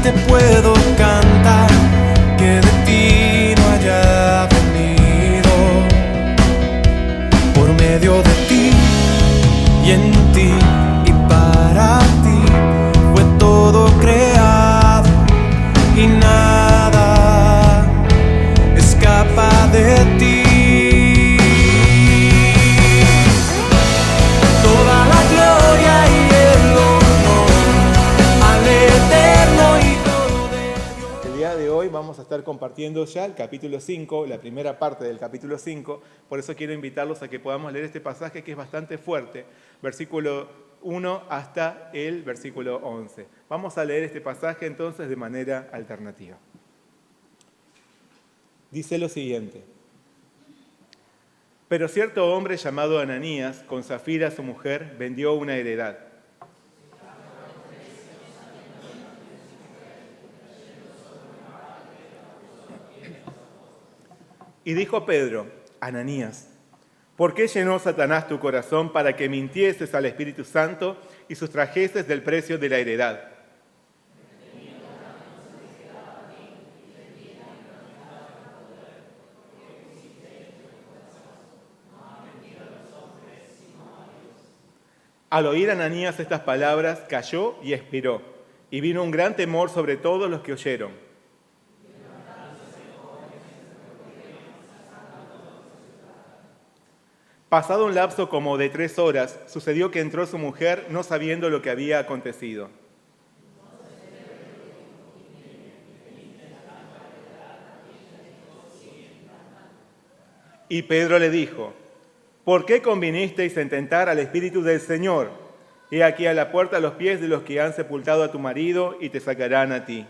te puedo cantar que de ti no haya venido. Por medio de ti y en ti y para ti fue todo creado y nada escapa de ti. Toda la gloria y el honor al eterno Hijo de Dios. El día de hoy vamos a estar compartiendo ya el capítulo 5, la primera parte del capítulo 5. Por eso quiero invitarlos a que podamos leer este pasaje que es bastante fuerte, versículo 1 hasta el versículo 11. Vamos a leer este pasaje entonces de manera alternativa. Dice lo siguiente: pero cierto hombre llamado Ananías, con Safira su mujer, vendió una heredad. Y dijo Pedro: Ananías, ¿por qué llenó Satanás tu corazón para que mintieses al Espíritu Santo y sustrajeses del precio de la heredad? Al oír Ananías estas palabras, cayó y expiró, y vino un gran temor sobre todos los que oyeron. Pasado un lapso como de 3 horas, sucedió que entró su mujer no sabiendo lo que había acontecido. Y Pedro le dijo: ¿por qué convinisteis en tentar al Espíritu del Señor? He aquí a la puerta los pies de los que han sepultado a tu marido y te sacarán a ti.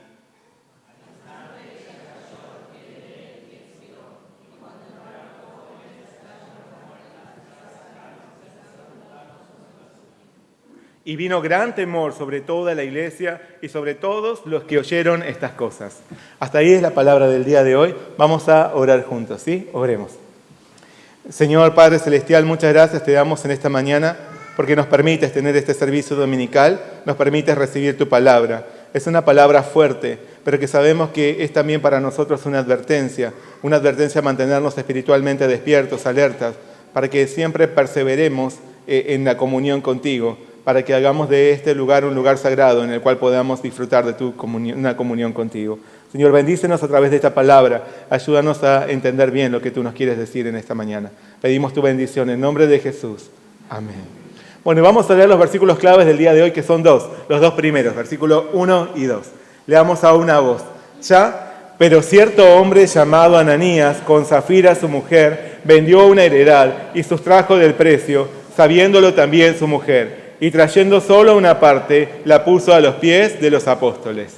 Y vino gran temor sobre toda la iglesia y sobre todos los que oyeron estas cosas. Hasta ahí es la palabra del día de hoy. Vamos a orar juntos, ¿sí? Oremos. Señor Padre Celestial, muchas gracias te damos en esta mañana porque nos permites tener este servicio dominical, nos permites recibir tu palabra. Es una palabra fuerte, pero que sabemos que es también para nosotros una advertencia a mantenernos espiritualmente despiertos, alertas, para que siempre perseveremos en la comunión contigo, para que hagamos de este lugar un lugar sagrado en el cual podamos disfrutar de una comunión contigo. Señor, bendícenos a través de esta palabra. Ayúdanos a entender bien lo que tú nos quieres decir en esta mañana. Pedimos tu bendición en nombre de Jesús. Amén. Bueno, vamos a leer los versículos claves del día de hoy, que son dos, los dos primeros, versículos 1 y 2. Leamos a una voz. Ya, pero cierto hombre llamado Ananías, con Safira su mujer, vendió una heredad y sustrajo del precio, sabiéndolo también su mujer, y trayendo solo una parte, la puso a los pies de los apóstoles.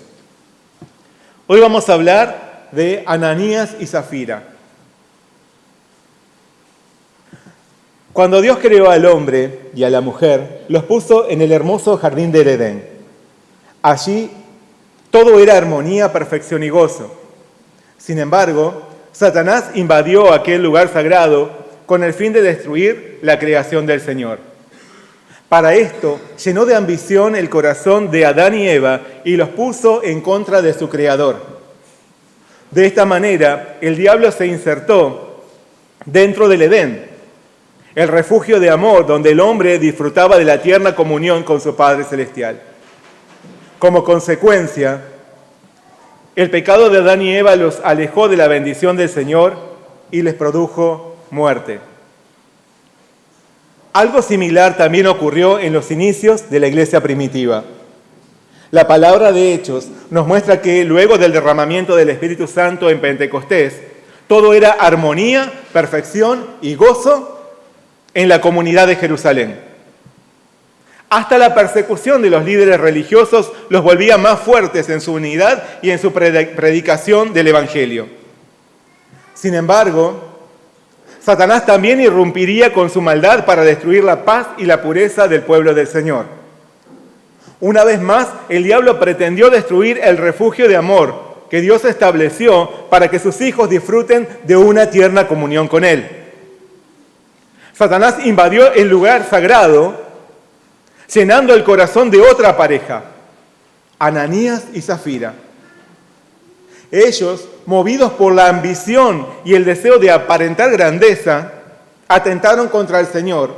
Hoy vamos a hablar de Ananías y Safira. Cuando Dios creó al hombre y a la mujer, los puso en el hermoso jardín del Edén. Allí todo era armonía, perfección y gozo. Sin embargo, Satanás invadió aquel lugar sagrado con el fin de destruir la creación del Señor. Para esto, llenó de ambición el corazón de Adán y Eva y los puso en contra de su Creador. De esta manera, el diablo se insertó dentro del Edén, el refugio de amor donde el hombre disfrutaba de la tierna comunión con su Padre Celestial. Como consecuencia, el pecado de Adán y Eva los alejó de la bendición del Señor y les produjo muerte. Algo similar también ocurrió en los inicios de la iglesia primitiva. La palabra de Hechos nos muestra que luego del derramamiento del Espíritu Santo en Pentecostés, todo era armonía, perfección y gozo en la comunidad de Jerusalén. Hasta la persecución de los líderes religiosos los volvía más fuertes en su unidad y en su predicación del Evangelio. Sin embargo, Satanás también irrumpiría con su maldad para destruir la paz y la pureza del pueblo del Señor. Una vez más, el diablo pretendió destruir el refugio de amor que Dios estableció para que sus hijos disfruten de una tierna comunión con Él. Satanás invadió el lugar sagrado, llenando el corazón de otra pareja, Ananías y Safira, Ellos, movidos por la ambición y el deseo de aparentar grandeza, atentaron contra el Señor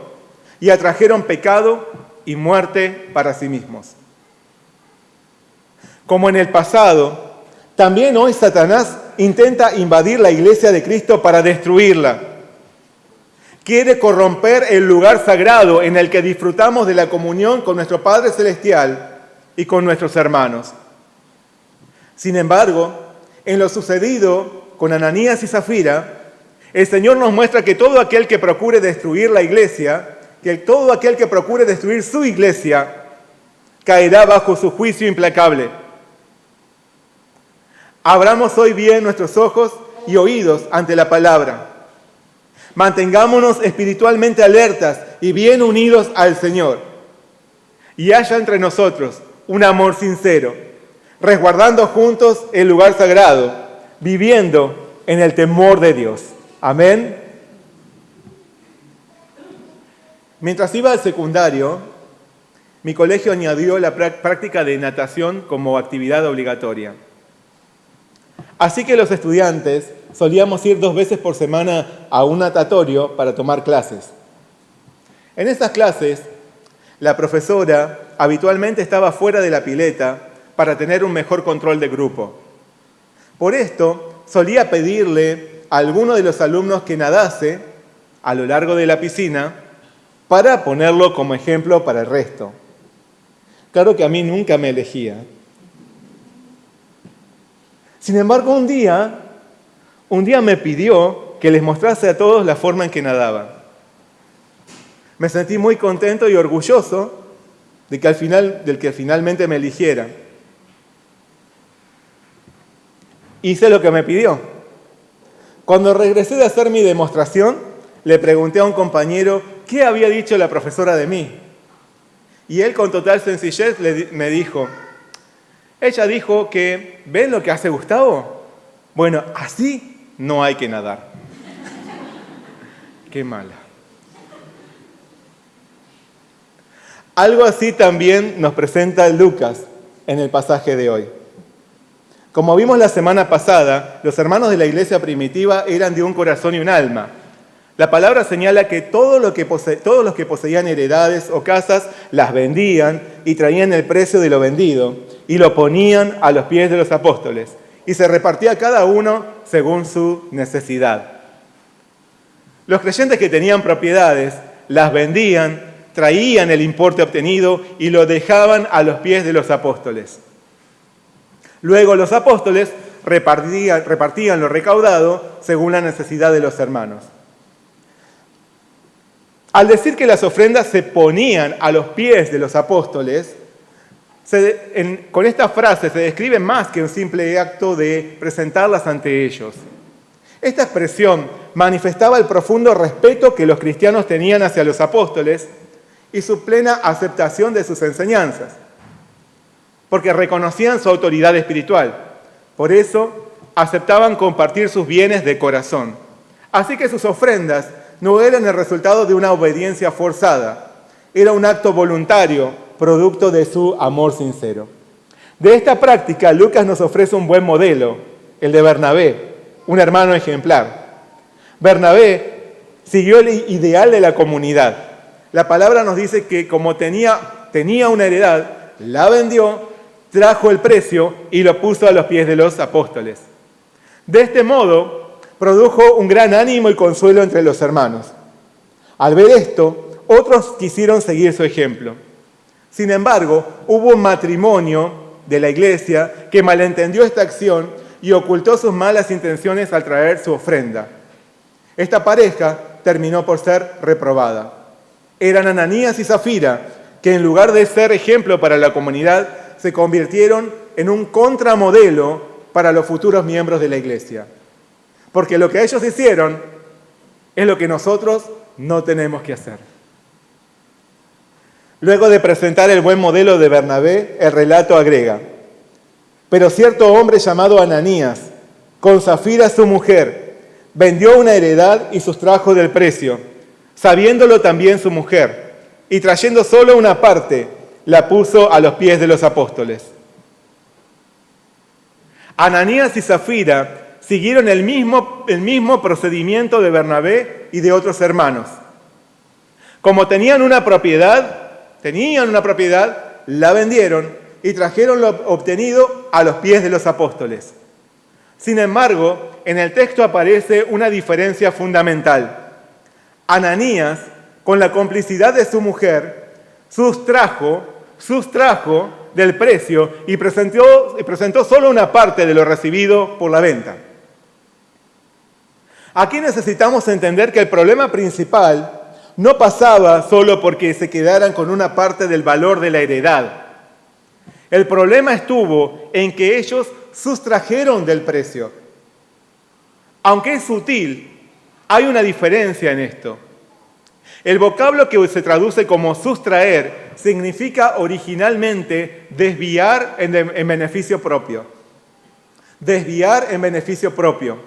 y atrajeron pecado y muerte para sí mismos. Como en el pasado, también hoy Satanás intenta invadir la iglesia de Cristo para destruirla. Quiere corromper el lugar sagrado en el que disfrutamos de la comunión con nuestro Padre Celestial y con nuestros hermanos. Sin embargo, en lo sucedido con Ananías y Zafira, el Señor nos muestra que todo aquel que procure destruir la iglesia, que todo aquel que procure destruir su iglesia, caerá bajo su juicio implacable. Abramos hoy bien nuestros ojos y oídos ante la palabra. Mantengámonos espiritualmente alertas y bien unidos al Señor. Y haya entre nosotros un amor sincero, resguardando juntos el lugar sagrado, viviendo en el temor de Dios. Amén. Mientras iba al secundario, mi colegio añadió la práctica de natación como actividad obligatoria. Así que los estudiantes solíamos ir 2 veces por semana a un natatorio para tomar clases. En estas clases, la profesora habitualmente estaba fuera de la pileta para tener un mejor control de grupo. Por esto, solía pedirle a alguno de los alumnos que nadase a lo largo de la piscina para ponerlo como ejemplo para el resto. Claro que a mí nunca me elegía. Sin embargo, un día me pidió que les mostrase a todos la forma en que nadaba. Me sentí muy contento y orgulloso del que finalmente me eligiera. Hice lo que me pidió. Cuando regresé de hacer mi demostración, le pregunté a un compañero qué había dicho la profesora de mí. Y él, con total sencillez, me dijo: ella dijo que, ¿ven lo que hace Gustavo? Bueno, así no hay que nadar. Qué mala. Algo así también nos presenta Lucas en el pasaje de hoy. Como vimos la semana pasada, los hermanos de la iglesia primitiva eran de un corazón y un alma. La palabra señala que todos los que poseían heredades o casas las vendían y traían el precio de lo vendido y lo ponían a los pies de los apóstoles y se repartía cada uno según su necesidad. Los creyentes que tenían propiedades las vendían, traían el importe obtenido y lo dejaban a los pies de los apóstoles. Luego los apóstoles repartían lo recaudado según la necesidad de los hermanos. Al decir que las ofrendas se ponían a los pies de los apóstoles, con esta frase se describe más que un simple acto de presentarlas ante ellos. Esta expresión manifestaba el profundo respeto que los cristianos tenían hacia los apóstoles y su plena aceptación de sus enseñanzas, porque reconocían su autoridad espiritual. Por eso aceptaban compartir sus bienes de corazón. Así que sus ofrendas no eran el resultado de una obediencia forzada, era un acto voluntario, producto de su amor sincero. De esta práctica, Lucas nos ofrece un buen modelo, el de Bernabé, un hermano ejemplar. Bernabé siguió el ideal de la comunidad. La palabra nos dice que como tenía una heredad, la vendió, trajo el precio y lo puso a los pies de los apóstoles. De este modo, produjo un gran ánimo y consuelo entre los hermanos. Al ver esto, otros quisieron seguir su ejemplo. Sin embargo, hubo un matrimonio de la iglesia que malentendió esta acción y ocultó sus malas intenciones al traer su ofrenda. Esta pareja terminó por ser reprobada. Eran Ananías y Zafira, que en lugar de ser ejemplo para la comunidad, se convirtieron en un contramodelo para los futuros miembros de la iglesia. Porque lo que ellos hicieron es lo que nosotros no tenemos que hacer. Luego de presentar el buen modelo de Bernabé, el relato agrega: pero cierto hombre llamado Ananías, con Zafira su mujer, vendió una heredad y sustrajo del precio, sabiéndolo también su mujer, y trayendo solo una parte, la puso a los pies de los apóstoles. Ananías y Zafira siguieron el mismo procedimiento de Bernabé y de otros hermanos. Como tenían una propiedad, la vendieron y trajeron lo obtenido a los pies de los apóstoles. Sin embargo, en el texto aparece una diferencia fundamental. Ananías, con la complicidad de su mujer, sustrajo del precio y presentó solo una parte de lo recibido por la venta. Aquí necesitamos entender que el problema principal no pasaba solo porque se quedaran con una parte del valor de la heredad. El problema estuvo en que ellos sustrajeron del precio. Aunque es sutil, hay una diferencia en esto. El vocablo que se traduce como sustraer significa originalmente desviar en beneficio propio. Desviar en beneficio propio.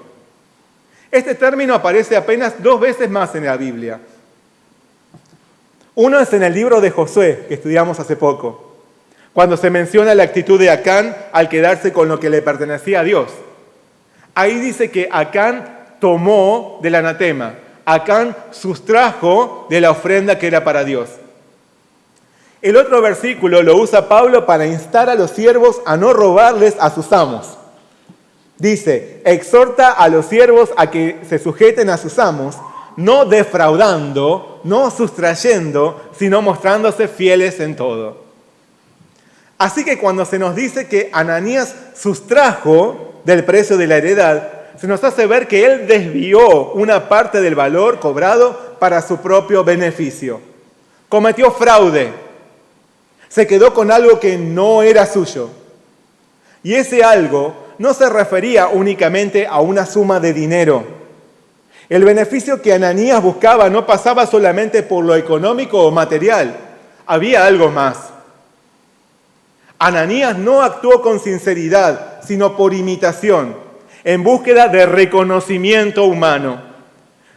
Este término aparece apenas 2 veces más en la Biblia. Uno es en el libro de Josué, que estudiamos hace poco, cuando se menciona la actitud de Acán al quedarse con lo que le pertenecía a Dios. Ahí dice que Acán tomó del anatema, Acán sustrajo de la ofrenda que era para Dios. El otro versículo lo usa Pablo para instar a los siervos a no robarles a sus amos. Dice, exhorta a los siervos a que se sujeten a sus amos, no defraudando, no sustrayendo, sino mostrándose fieles en todo. Así que cuando se nos dice que Ananías sustrajo del precio de la heredad, se nos hace ver que él desvió una parte del valor cobrado para su propio beneficio. Cometió fraude. Se quedó con algo que no era suyo. Y ese algo no se refería únicamente a una suma de dinero. El beneficio que Ananías buscaba no pasaba solamente por lo económico o material. Había algo más. Ananías no actuó con sinceridad, sino por imitación, en búsqueda de reconocimiento humano,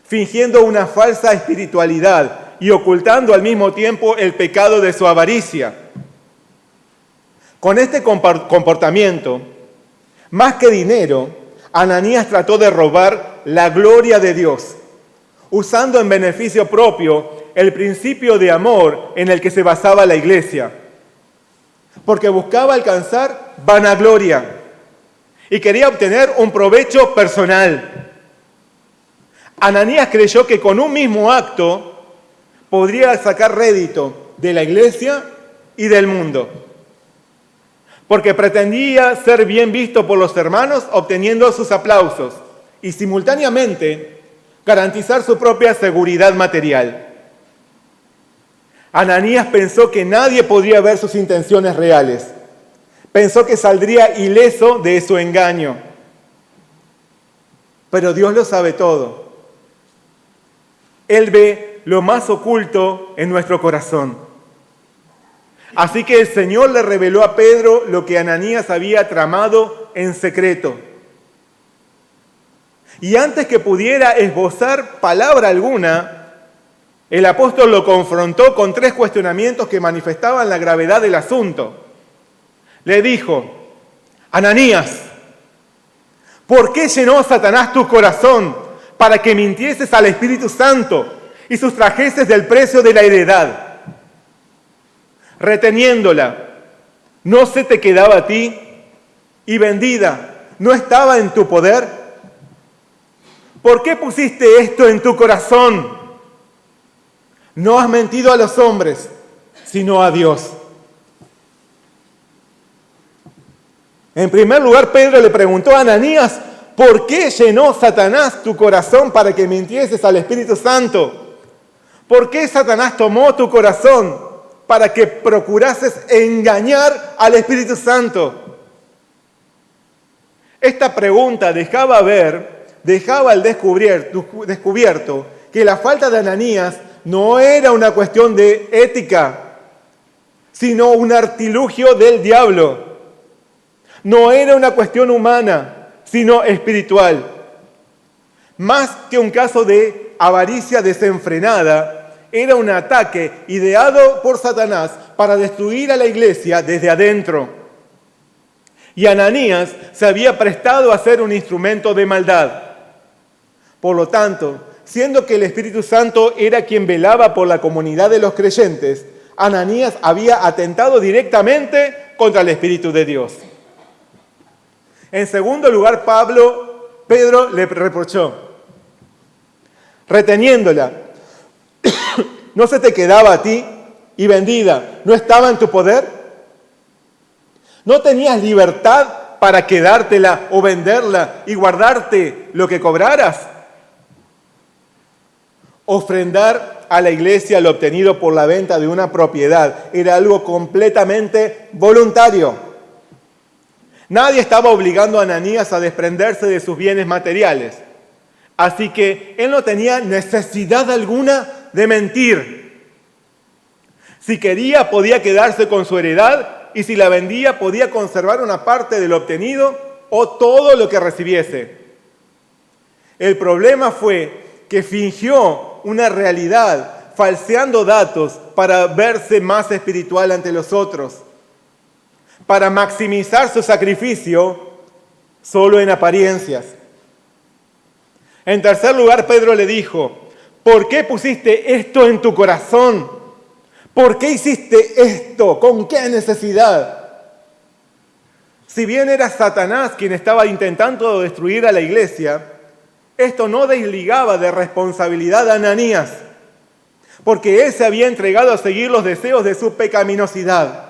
fingiendo una falsa espiritualidad y ocultando al mismo tiempo el pecado de su avaricia. Con este comportamiento, más que dinero, Ananías trató de robar la gloria de Dios, usando en beneficio propio el principio de amor en el que se basaba la iglesia, porque buscaba alcanzar vanagloria y quería obtener un provecho personal. Ananías creyó que con un mismo acto podría sacar rédito de la iglesia y del mundo, porque pretendía ser bien visto por los hermanos obteniendo sus aplausos y simultáneamente garantizar su propia seguridad material. Ananías pensó que nadie podría ver sus intenciones reales. Pensó que saldría ileso de su engaño. Pero Dios lo sabe todo. Él ve lo más oculto en nuestro corazón. Así que el Señor le reveló a Pedro lo que Ananías había tramado en secreto. Y antes que pudiera esbozar palabra alguna, el apóstol lo confrontó con 3 cuestionamientos que manifestaban la gravedad del asunto. Le dijo, Ananías, ¿por qué llenó Satanás tu corazón para que mintieses al Espíritu Santo y sustrajeses del precio de la heredad? Reteniéndola, ¿no se te quedaba a ti? Y vendida, ¿no estaba en tu poder? ¿Por qué pusiste esto en tu corazón? No has mentido a los hombres, sino a Dios. En primer lugar, Pedro le preguntó a Ananías, ¿por qué llenó Satanás tu corazón para que mintieses al Espíritu Santo? ¿Por qué Satanás tomó tu corazón para que procurases engañar al Espíritu Santo? Esta pregunta dejaba al descubierto que la falta de Ananías no era una cuestión de ética, sino un artilugio del diablo. No era una cuestión humana, sino espiritual. Más que un caso de avaricia desenfrenada, era un ataque ideado por Satanás para destruir a la iglesia desde adentro. Y Ananías se había prestado a ser un instrumento de maldad. Por lo tanto, siendo que el Espíritu Santo era quien velaba por la comunidad de los creyentes, Ananías había atentado directamente contra el Espíritu de Dios. En segundo lugar, Pedro le reprochó, reteniéndola, ¿no se te quedaba a ti? Y vendida, ¿no estaba en tu poder? ¿No tenías libertad para quedártela o venderla y guardarte lo que cobraras? Ofrendar a la iglesia lo obtenido por la venta de una propiedad era algo completamente voluntario. Nadie estaba obligando a Ananías a desprenderse de sus bienes materiales. Así que él no tenía necesidad alguna de mentir. Si quería, podía quedarse con su heredad, y si la vendía, podía conservar una parte de lo obtenido o todo lo que recibiese. El problema fue que fingió una realidad, falseando datos para verse más espiritual ante los otros, para maximizar su sacrificio solo en apariencias. En tercer lugar, Pedro le dijo, ¿por qué pusiste esto en tu corazón? ¿Por qué hiciste esto? ¿Con qué necesidad? Si bien era Satanás quien estaba intentando destruir a la iglesia, esto no desligaba de responsabilidad a Ananías, porque él se había entregado a seguir los deseos de su pecaminosidad.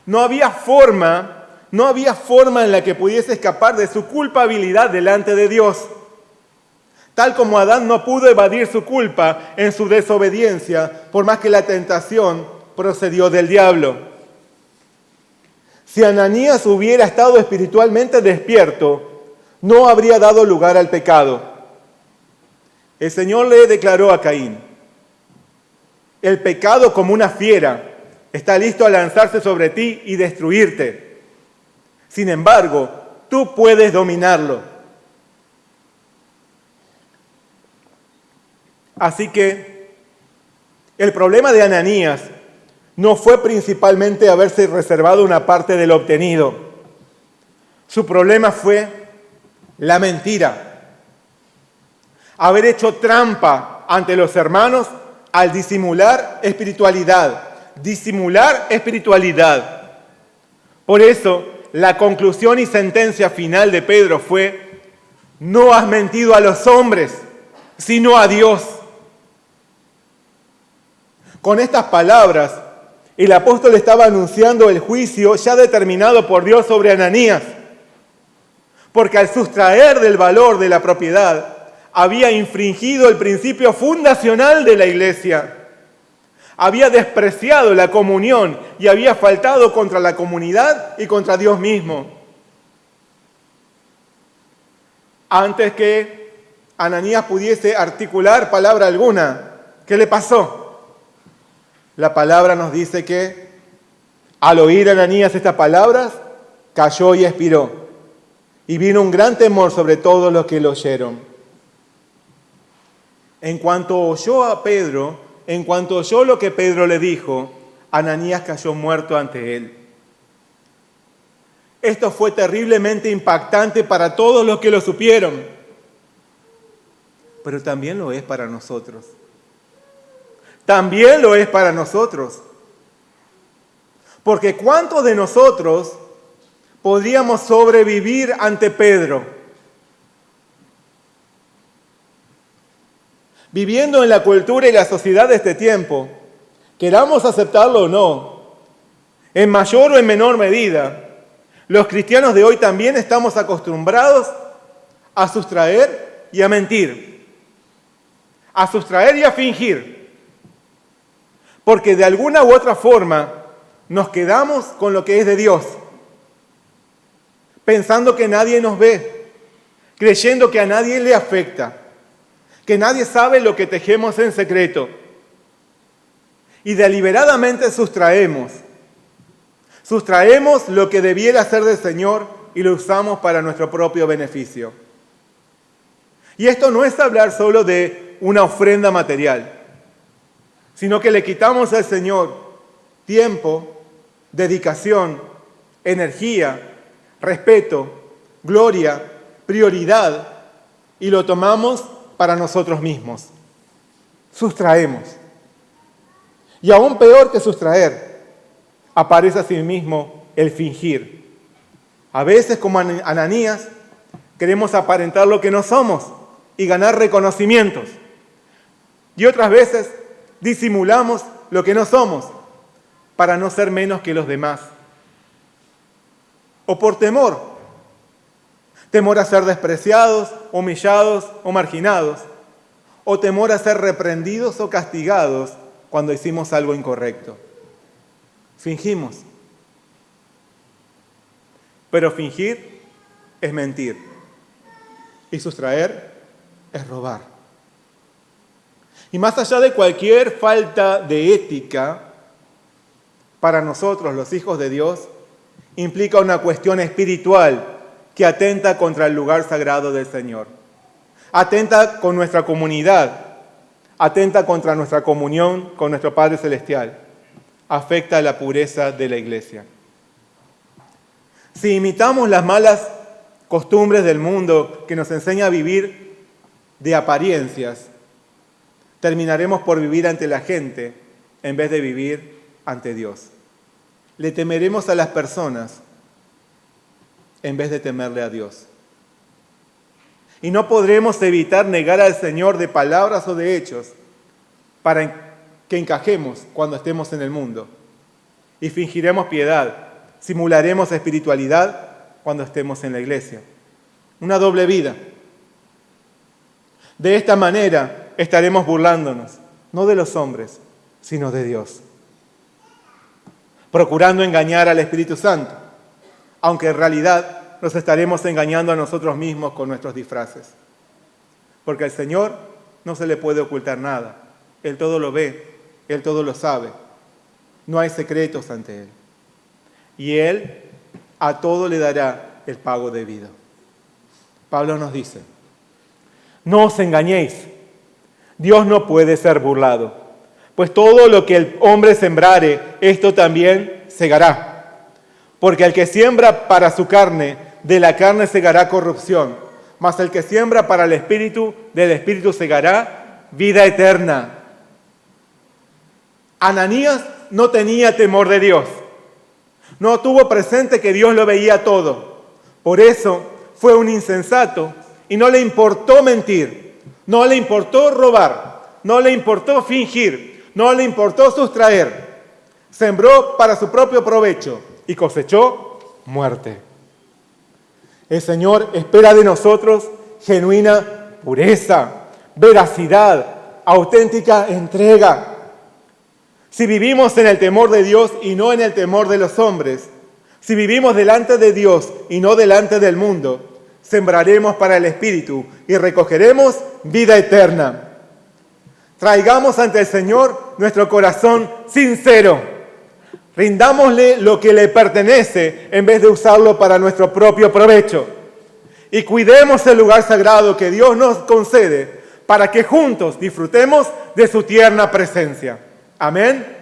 No había forma en la que pudiese escapar de su culpabilidad delante de Dios. Tal como Adán no pudo evadir su culpa en su desobediencia, por más que la tentación procedió del diablo. Si Ananías hubiera estado espiritualmente despierto, no habría dado lugar al pecado. El Señor le declaró a Caín, el pecado como una fiera está listo a lanzarse sobre ti y destruirte. Sin embargo, tú puedes dominarlo. Así que el problema de Ananías no fue principalmente haberse reservado una parte de lo obtenido. Su problema fue la mentira. Haber hecho trampa ante los hermanos al disimular espiritualidad. Disimular espiritualidad. Por eso, la conclusión y sentencia final de Pedro fue, no has mentido a los hombres, sino a Dios. Con estas palabras, el apóstol estaba anunciando el juicio ya determinado por Dios sobre Ananías, porque al sustraer del valor de la propiedad, había infringido el principio fundacional de la iglesia, había despreciado la comunión y había faltado contra la comunidad y contra Dios mismo. Antes que Ananías pudiese articular palabra alguna, ¿qué le pasó? La palabra nos dice que al oír Ananías estas palabras, cayó y expiró. Y vino un gran temor sobre todos los que lo oyeron. En cuanto oyó lo que Pedro le dijo, Ananías cayó muerto ante él. Esto fue terriblemente impactante para todos los que lo supieron, pero también lo es para nosotros. También lo es para nosotros. Porque ¿cuántos de nosotros podríamos sobrevivir ante Pedro? Viviendo en la cultura y la sociedad de este tiempo, queramos aceptarlo o no, en mayor o en menor medida, los cristianos de hoy también estamos acostumbrados a sustraer y a mentir, a sustraer y a fingir. Porque de alguna u otra forma nos quedamos con lo que es de Dios, pensando que nadie nos ve, creyendo que a nadie le afecta, que nadie sabe lo que tejemos en secreto. Y deliberadamente sustraemos lo que debiera ser del Señor y lo usamos para nuestro propio beneficio. Y esto no es hablar solo de una ofrenda material, sino que le quitamos al Señor tiempo, dedicación, energía respeto, gloria, prioridad, y lo tomamos para nosotros mismos. Sustraemos. Y aún peor que sustraer, aparece asimismo el fingir. A veces, como Ananías, queremos aparentar lo que no somos y ganar reconocimientos. Y otras veces disimulamos lo que no somos para no ser menos que los demás. O por temor. Temor a ser despreciados, humillados o marginados. O temor a ser reprendidos o castigados cuando hicimos algo incorrecto. Fingimos. Pero fingir es mentir. Y sustraer es robar. Y más allá de cualquier falta de ética, para nosotros, los hijos de Dios, implica una cuestión espiritual que atenta contra el lugar sagrado del Señor. Atenta con nuestra comunidad, atenta contra nuestra comunión con nuestro Padre Celestial, afecta a la pureza de la iglesia. Si imitamos las malas costumbres del mundo que nos enseña a vivir de apariencias, terminaremos por vivir ante la gente en vez de vivir ante Dios. Le temeremos a las personas en vez de temerle a Dios. Y no podremos evitar negar al Señor de palabras o de hechos para que encajemos cuando estemos en el mundo. Y fingiremos piedad, simularemos espiritualidad cuando estemos en la iglesia. Una doble vida. De esta manera estaremos burlándonos, no de los hombres, sino de Dios. Procurando engañar al Espíritu Santo, aunque en realidad nos estaremos engañando a nosotros mismos con nuestros disfraces. Porque al Señor no se le puede ocultar nada. Él todo lo ve, Él todo lo sabe. No hay secretos ante Él. Y Él a todo le dará el pago debido. Pablo nos dice, no os engañéis, Dios no puede ser burlado, pues todo lo que el hombre sembrare, esto también segará. Porque el que siembra para su carne, de la carne segará corrupción, mas el que siembra para el Espíritu, del Espíritu segará vida eterna. Ananías no tenía temor de Dios. No tuvo presente que Dios lo veía todo. Por eso fue un insensato y no le importó mentir, no le importó robar, no le importó fingir, no le importó sustraer. Sembró para su propio provecho y cosechó muerte. El Señor espera de nosotros genuina pureza, veracidad, auténtica entrega. Si vivimos en el temor de Dios y no en el temor de los hombres, si vivimos delante de Dios y no delante del mundo, sembraremos para el Espíritu y recogeremos vida eterna. Traigamos ante el Señor nuestro corazón sincero. Rindámosle lo que le pertenece en vez de usarlo para nuestro propio provecho. Y cuidemos el lugar sagrado que Dios nos concede para que juntos disfrutemos de su tierna presencia. Amén.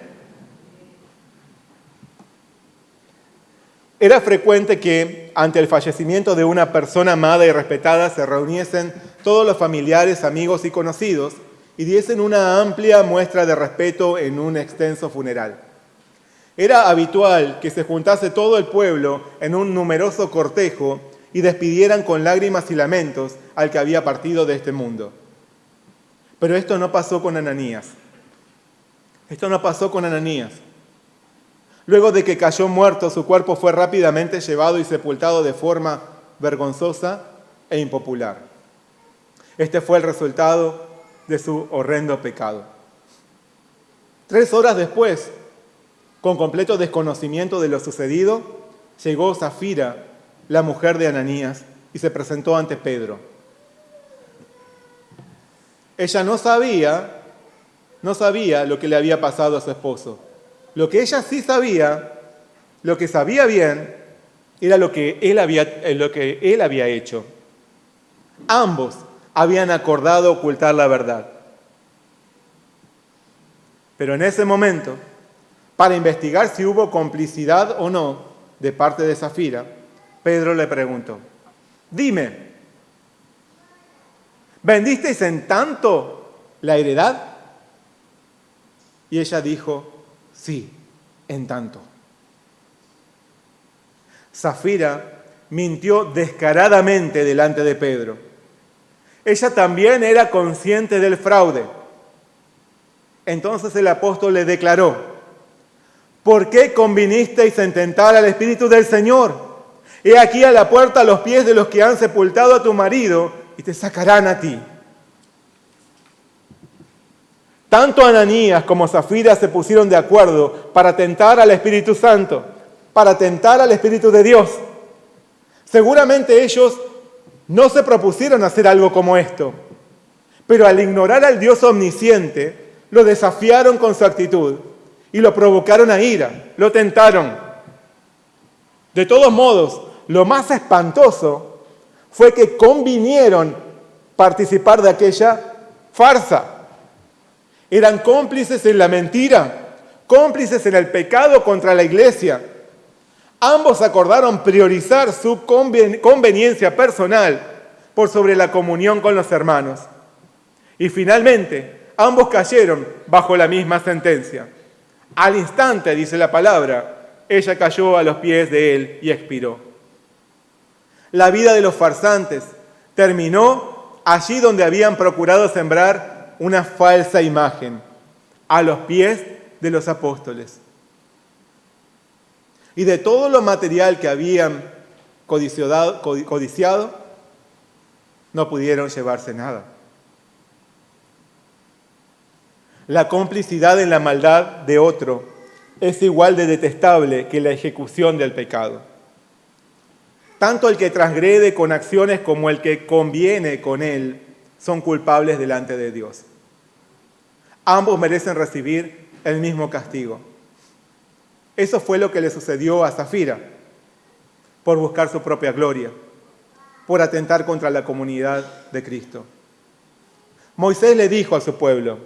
Era frecuente que ante el fallecimiento de una persona amada y respetada se reuniesen todos los familiares, amigos y conocidos y diesen una amplia muestra de respeto en un extenso funeral. Era habitual que se juntase todo el pueblo en un numeroso cortejo y despidieran con lágrimas y lamentos al que había partido de este mundo. Pero esto no pasó con Ananías. Esto no pasó con Ananías. Luego de que cayó muerto, su cuerpo fue rápidamente llevado y sepultado de forma vergonzosa e impopular. Este fue el resultado de su horrendo pecado. 3 horas después, con completo desconocimiento de lo sucedido, llegó Safira, la mujer de Ananías, y se presentó ante Pedro. Ella no sabía lo que le había pasado a su esposo. Lo que ella sí sabía, lo que sabía bien, era lo que él había hecho. Ambos habían acordado ocultar la verdad. Pero en ese momento, para investigar si hubo complicidad o no de parte de Safira, Pedro le preguntó, dime, ¿vendisteis en tanto la heredad? Y ella dijo, sí, en tanto. Zafira mintió descaradamente delante de Pedro. Ella también era consciente del fraude. Entonces el apóstol le declaró, ¿por qué convinisteis en tentar al Espíritu del Señor? He aquí a la puerta los pies de los que han sepultado a tu marido y te sacarán a ti. Tanto Ananías como Zafira se pusieron de acuerdo para tentar al Espíritu Santo, para tentar al Espíritu de Dios. Seguramente ellos no se propusieron hacer algo como esto, pero al ignorar al Dios omnisciente, lo desafiaron con su actitud y lo provocaron a ira, lo tentaron. De todos modos, lo más espantoso fue que convinieron participar de aquella farsa. Eran cómplices en la mentira, cómplices en el pecado contra la iglesia. Ambos acordaron priorizar su conveniencia personal por sobre la comunión con los hermanos. Y finalmente, ambos cayeron bajo la misma sentencia. Al instante, dice la palabra, ella cayó a los pies de él y expiró. La vida de los farsantes terminó allí donde habían procurado sembrar una falsa imagen, a los pies de los apóstoles. Y de todo lo material que habían codiciado, no pudieron llevarse nada. La complicidad en la maldad de otro es igual de detestable que la ejecución del pecado. Tanto el que transgrede con acciones como el que conviene con él son culpables delante de Dios. Ambos merecen recibir el mismo castigo. Eso fue lo que le sucedió a Zafira, por buscar su propia gloria, por atentar contra la comunidad de Cristo. Moisés le dijo a su pueblo,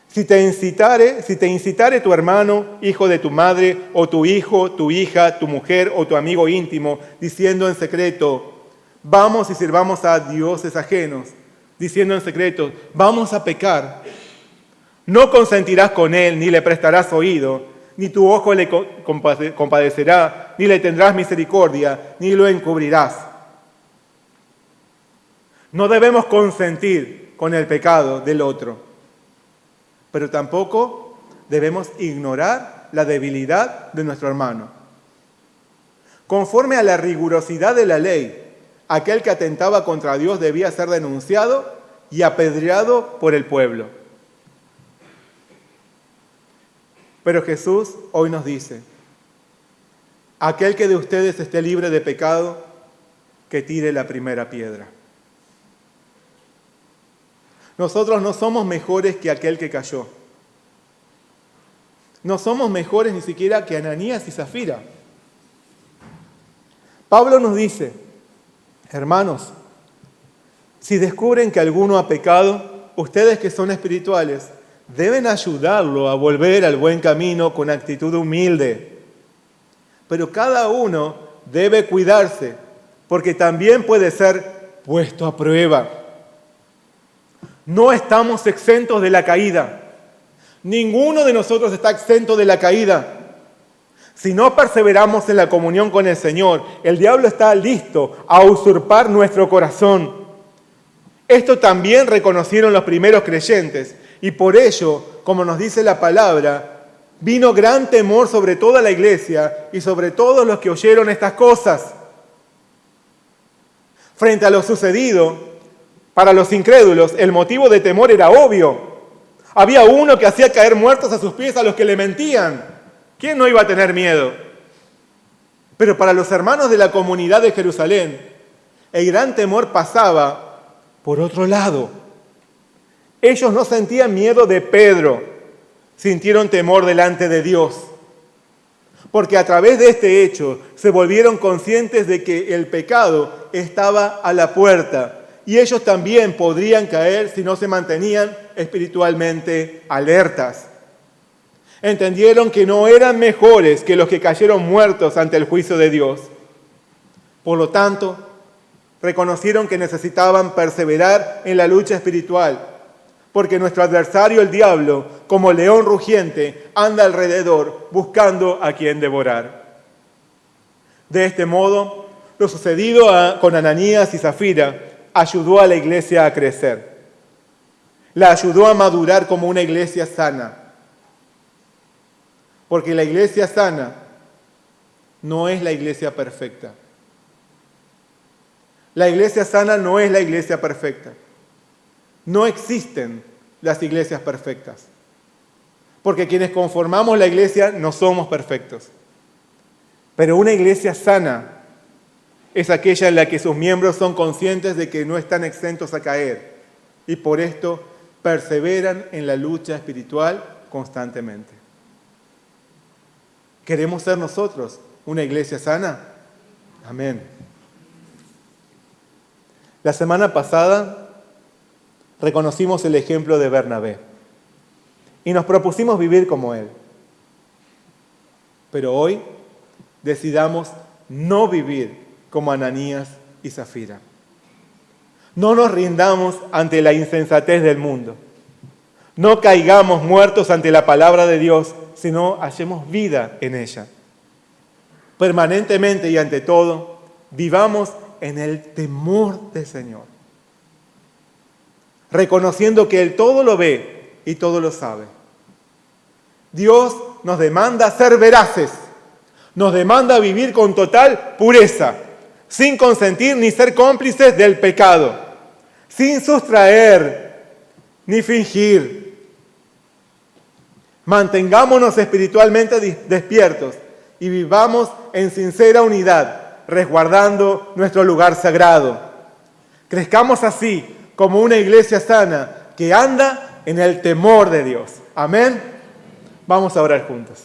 si te incitare tu hermano, hijo de tu madre, o tu hijo, tu hija, tu mujer o tu amigo íntimo, diciendo en secreto, vamos y sirvamos a dioses ajenos, diciendo en secreto, vamos a pecar, no consentirás con él, ni le prestarás oído, ni tu ojo le compadecerá, ni le tendrás misericordia, ni lo encubrirás. No debemos consentir con el pecado del otro, pero tampoco debemos ignorar la debilidad de nuestro hermano. Conforme a la rigurosidad de la ley, aquel que atentaba contra Dios debía ser denunciado y apedreado por el pueblo. Pero Jesús hoy nos dice, aquel que de ustedes esté libre de pecado, que tire la primera piedra. Nosotros no somos mejores que aquel que cayó. No somos mejores ni siquiera que Ananías y Zafira. Pablo nos dice, hermanos, si descubren que alguno ha pecado, ustedes que son espirituales, deben ayudarlo a volver al buen camino con actitud humilde. Pero cada uno debe cuidarse, porque también puede ser puesto a prueba. No estamos exentos de la caída. Ninguno de nosotros está exento de la caída. Si no perseveramos en la comunión con el Señor, el diablo está listo a usurpar nuestro corazón. Esto también reconocieron los primeros creyentes. Y por ello, como nos dice la palabra, vino gran temor sobre toda la iglesia y sobre todos los que oyeron estas cosas. Frente a lo sucedido, para los incrédulos, el motivo de temor era obvio. Había uno que hacía caer muertos a sus pies a los que le mentían. ¿Quién no iba a tener miedo? Pero para los hermanos de la comunidad de Jerusalén, el gran temor pasaba por otro lado. Ellos no sentían miedo de Pedro, sintieron temor delante de Dios. Porque a través de este hecho se volvieron conscientes de que el pecado estaba a la puerta y ellos también podrían caer si no se mantenían espiritualmente alertas. Entendieron que no eran mejores que los que cayeron muertos ante el juicio de Dios. Por lo tanto, reconocieron que necesitaban perseverar en la lucha espiritual, porque nuestro adversario, el diablo, como león rugiente, anda alrededor buscando a quien devorar. De este modo, lo sucedido con Ananías y Zafira ayudó a la iglesia a crecer. La ayudó a madurar como una iglesia sana. Porque la iglesia sana no es la iglesia perfecta. La iglesia sana no es la iglesia perfecta. No existen las iglesias perfectas. Porque quienes conformamos la iglesia no somos perfectos. Pero una iglesia sana es aquella en la que sus miembros son conscientes de que no están exentos a caer y por esto perseveran en la lucha espiritual constantemente. ¿Queremos ser nosotros una iglesia sana? Amén. La semana pasada reconocimos el ejemplo de Bernabé y nos propusimos vivir como él. Pero hoy decidamos no vivir como Ananías y Zafira. No nos rindamos ante la insensatez del mundo. No caigamos muertos ante la palabra de Dios, sino hallemos vida en ella. Permanentemente y ante todo, vivamos en el temor del Señor, reconociendo que Él todo lo ve y todo lo sabe. Dios nos demanda ser veraces, nos demanda vivir con total pureza, sin consentir ni ser cómplices del pecado, sin sustraer ni fingir. Mantengámonos espiritualmente despiertos y vivamos en sincera unidad, resguardando nuestro lugar sagrado. Crezcamos así como una iglesia sana que anda en el temor de Dios. Amén. Vamos a orar juntos.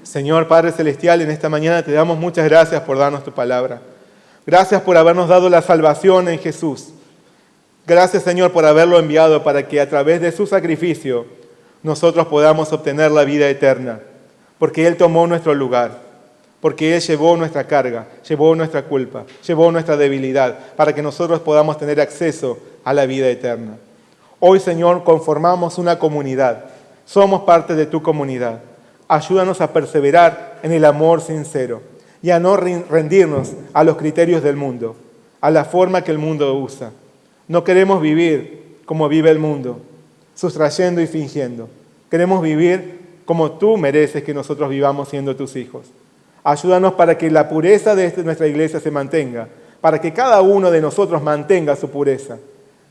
Señor Padre Celestial, en esta mañana te damos muchas gracias por darnos tu palabra. Gracias por habernos dado la salvación en Jesús. Gracias, Señor, por haberlo enviado para que a través de su sacrificio nosotros podamos obtener la vida eterna. Porque Él tomó nuestro lugar. Porque Él llevó nuestra carga, llevó nuestra culpa, llevó nuestra debilidad, para que nosotros podamos tener acceso a la vida eterna. Hoy, Señor, conformamos una comunidad. Somos parte de tu comunidad. Ayúdanos a perseverar en el amor sincero y a no rendirnos a los criterios del mundo, a la forma que el mundo usa. No queremos vivir como vive el mundo, sustrayendo y fingiendo. Queremos vivir como tú mereces que nosotros vivamos siendo tus hijos. Ayúdanos para que la pureza de nuestra iglesia se mantenga, para que cada uno de nosotros mantenga su pureza.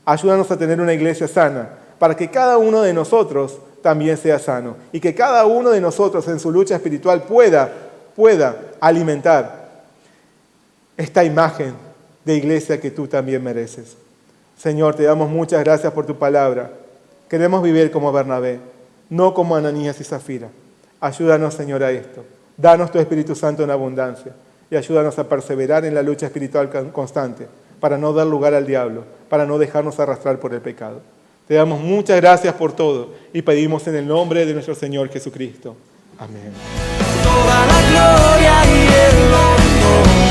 Ayúdanos a tener una iglesia sana, para que cada uno de nosotros también sea sano y que cada uno de nosotros en su lucha espiritual pueda alimentar esta imagen de iglesia que tú también mereces. Señor, te damos muchas gracias por tu palabra. Queremos vivir como Bernabé, no como Ananías y Zafira. Ayúdanos, Señor, a esto. Danos tu Espíritu Santo en abundancia y ayúdanos a perseverar en la lucha espiritual constante para no dar lugar al diablo, para no dejarnos arrastrar por el pecado. Te damos muchas gracias por todo y pedimos en el nombre de nuestro Señor Jesucristo. Amén. Toda la gloria y el honor